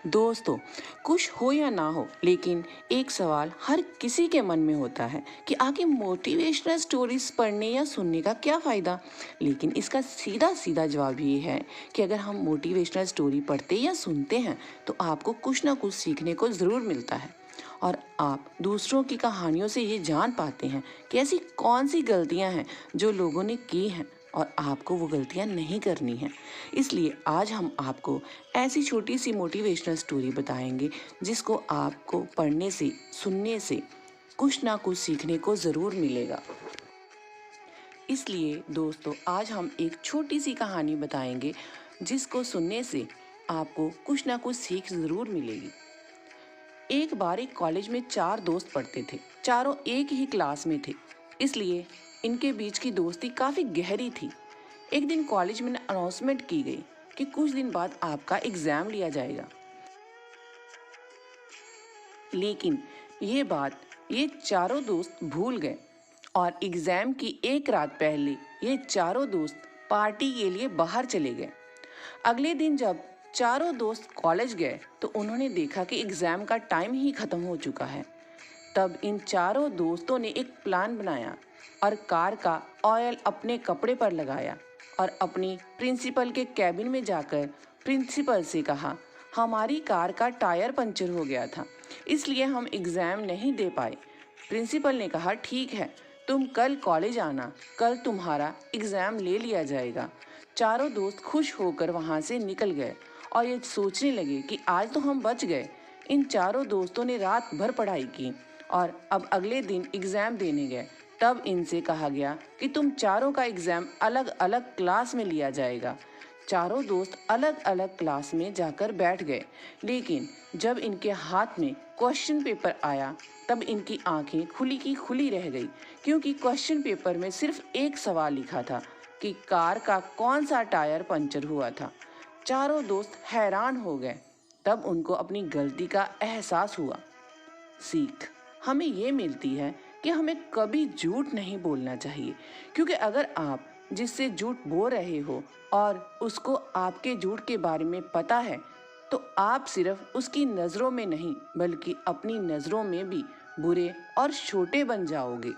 दोस्तों, कुछ हो या ना हो, लेकिन एक सवाल हर किसी के मन में होता है कि आखिर मोटिवेशनल स्टोरीज पढ़ने या सुनने का क्या फ़ायदा। लेकिन इसका सीधा सीधा जवाब ये है कि अगर हम मोटिवेशनल स्टोरी पढ़ते या सुनते हैं तो आपको कुछ ना कुछ सीखने को ज़रूर मिलता है। और आप दूसरों की कहानियों से ये जान पाते हैं कि ऐसी कौन सी गलतियां हैं जो लोगों ने की हैं और आपको वो गलतियां नहीं करनी हैं। इसलिए आज हम आपको ऐसी छोटी सी मोटिवेशनल स्टोरी बताएंगे जिसको आपको पढ़ने से, सुनने से कुछ ना कुछ सीखने को ज़रूर मिलेगा। इसलिए दोस्तों, आज हम एक छोटी सी कहानी बताएंगे जिसको सुनने से आपको कुछ ना कुछ सीख ज़रूर मिलेगी। एक बार एक कॉलेज में 4 दोस्त पढ़ते थे। चारों एक ही क्लास में थे, इसलिए इनके बीच की दोस्ती काफ़ी गहरी थी। एक दिन कॉलेज में अनाउंसमेंट की गई कि कुछ दिन बाद आपका एग्ज़ाम लिया जाएगा। लेकिन ये चारों दोस्त भूल गए और एग्ज़ाम की एक रात पहले ये चारों दोस्त पार्टी के लिए बाहर चले गए। अगले दिन जब चारों दोस्त कॉलेज गए तो उन्होंने देखा कि एग्ज़ाम का टाइम ही ख़त्म हो चुका है। तब इन चारों दोस्तों ने एक प्लान बनाया और कार का ऑयल अपने कपड़े पर लगाया और अपनी प्रिंसिपल के कैबिन में जाकर प्रिंसिपल से कहा, हमारी कार का टायर पंचर हो गया था, इसलिए हम एग्ज़ाम नहीं दे पाए। प्रिंसिपल ने कहा, ठीक है, तुम कल कॉलेज आना, कल तुम्हारा एग्ज़ाम ले लिया जाएगा। चारों दोस्त खुश होकर वहाँ से निकल गए और ये सोचने लगे कि आज तो हम बच गए। इन चारों दोस्तों ने रात भर पढ़ाई की और अब अगले दिन एग्ज़ाम देने गए। तब इनसे कहा गया कि तुम चारों का एग्ज़ाम अलग अलग क्लास में लिया जाएगा। चारों दोस्त अलग अलग क्लास में जाकर बैठ गए, लेकिन जब इनके हाथ में क्वेश्चन पेपर आया तब इनकी आंखें खुली की खुली रह गई, क्योंकि क्वेश्चन पेपर में सिर्फ एक सवाल लिखा था कि कार का कौन सा टायर पंचर हुआ था। चारों दोस्त हैरान हो गए। तब उनको अपनी गलती का एहसास हुआ। सीख हमें ये मिलती है कि हमें कभी झूठ नहीं बोलना चाहिए, क्योंकि अगर आप जिससे झूठ बोल रहे हो और उसको आपके झूठ के बारे में पता है तो आप सिर्फ उसकी नज़रों में नहीं बल्कि अपनी नज़रों में भी बुरे और छोटे बन जाओगे।